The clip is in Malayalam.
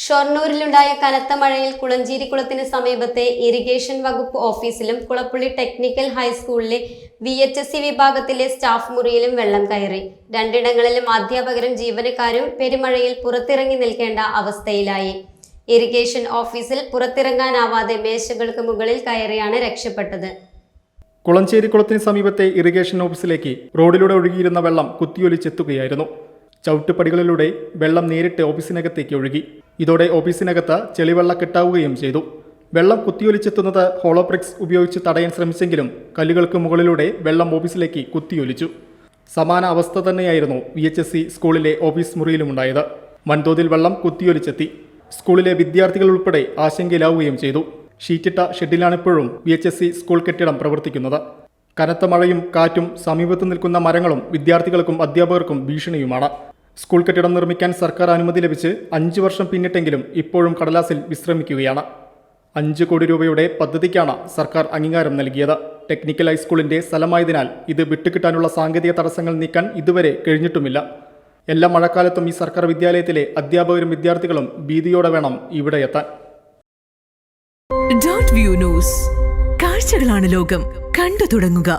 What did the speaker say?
ഷൊർണൂരിലുണ്ടായ കനത്ത മഴയിൽ കുളഞ്ചേരിക്കുളത്തിന് സമീപത്തെ ഇറിഗേഷൻ വകുപ്പ് ഓഫീസിലും കുളപ്പുള്ളി ടെക്നിക്കൽ ഹൈസ്കൂളിലെ VHSC വിഭാഗത്തിലെ സ്റ്റാഫ് മുറിയിലും വെള്ളം കയറി. രണ്ടിടങ്ങളിലും അധ്യാപകരും ജീവനക്കാരും പെരുമഴയിൽ പുറത്തിറങ്ങി നിൽക്കേണ്ട അവസ്ഥയിലായി. ഇറിഗേഷൻ ഓഫീസിൽ പുറത്തിറങ്ങാനാവാതെ മേശകൾക്ക് മുകളിൽ കയറിയാണ് രക്ഷപ്പെട്ടത്. കുളഞ്ചേരിക്കുളത്തിന് സമീപത്തെ ഇറിഗേഷൻ ഓഫീസിലേക്ക് റോഡിലൂടെ ഒഴുകിയിരുന്ന വെള്ളം കുത്തിയൊലിച്ചെത്തുകയായിരുന്നു. ചവിട്ടുപടികളിലൂടെ വെള്ളം നേരിട്ട് ഓഫീസിനകത്തേക്ക് ഒഴുകി. ഇതോടെ ഓഫീസിനകത്ത് ചെളിവെള്ളക്കെട്ടാവുകയും ചെയ്തു. വെള്ളം കുത്തിയൊലിച്ചെത്തുന്നത് ഹോളോബ്രിക്സ് ഉപയോഗിച്ച് തടയാൻ ശ്രമിച്ചെങ്കിലും കല്ലുകൾക്ക് മുകളിലൂടെ വെള്ളം ഓഫീസിലേക്ക് കുത്തിയൊലിച്ചു. സമാന അവസ്ഥ തന്നെയായിരുന്നു VHSC സ്കൂളിലെ ഓഫീസ് മുറിയിലുമുണ്ടായത്. വൻതോതിൽ വെള്ളം കുത്തിയൊലിച്ചെത്തി. സ്കൂളിലെ വിദ്യാർത്ഥികൾ ഉൾപ്പെടെ ആശങ്കയിലാവുകയും ചെയ്തു. ഷീറ്റിട്ട ഷെഡിലാണിപ്പോഴും VHSC സ്കൂൾ കെട്ടിടം പ്രവർത്തിക്കുന്നത്. കനത്ത മഴയും കാറ്റും സമീപത്ത് നിൽക്കുന്ന മരങ്ങളും വിദ്യാർത്ഥികൾക്കും അധ്യാപകർക്കും ഭീഷണിയുമാണ്. സ്കൂൾ കെട്ടിടം നിർമ്മിക്കാൻ സർക്കാർ അനുമതി ലഭിച്ച് 5 വർഷം പിന്നിട്ടെങ്കിലും ഇപ്പോഴും കടലാസിൽ വിശ്രമിക്കുകയാണ്. 5 കോടി രൂപയുടെ പദ്ധതിക്കാണ് സർക്കാർ അംഗീകാരം നൽകിയത്. ടെക്നിക്കൽ ഹൈസ്കൂളിന്റെ സ്ഥലമായതിനാൽ ഇത് വിട്ടുകിട്ടാനുള്ള സാങ്കേതിക തടസ്സങ്ങൾ നീക്കാൻ ഇതുവരെ കഴിഞ്ഞിട്ടുമില്ല. എല്ലാ മഴക്കാലത്തും ഈ സർക്കാർ വിദ്യാലയത്തിലെ അധ്യാപകരും വിദ്യാർത്ഥികളും ഭീതിയോടെ വേണം ഇവിടെ എത്താൻ. .view news. കാഴ്ചകളാണ് ലോകം. കണ്ടു തുടങ്ങുക.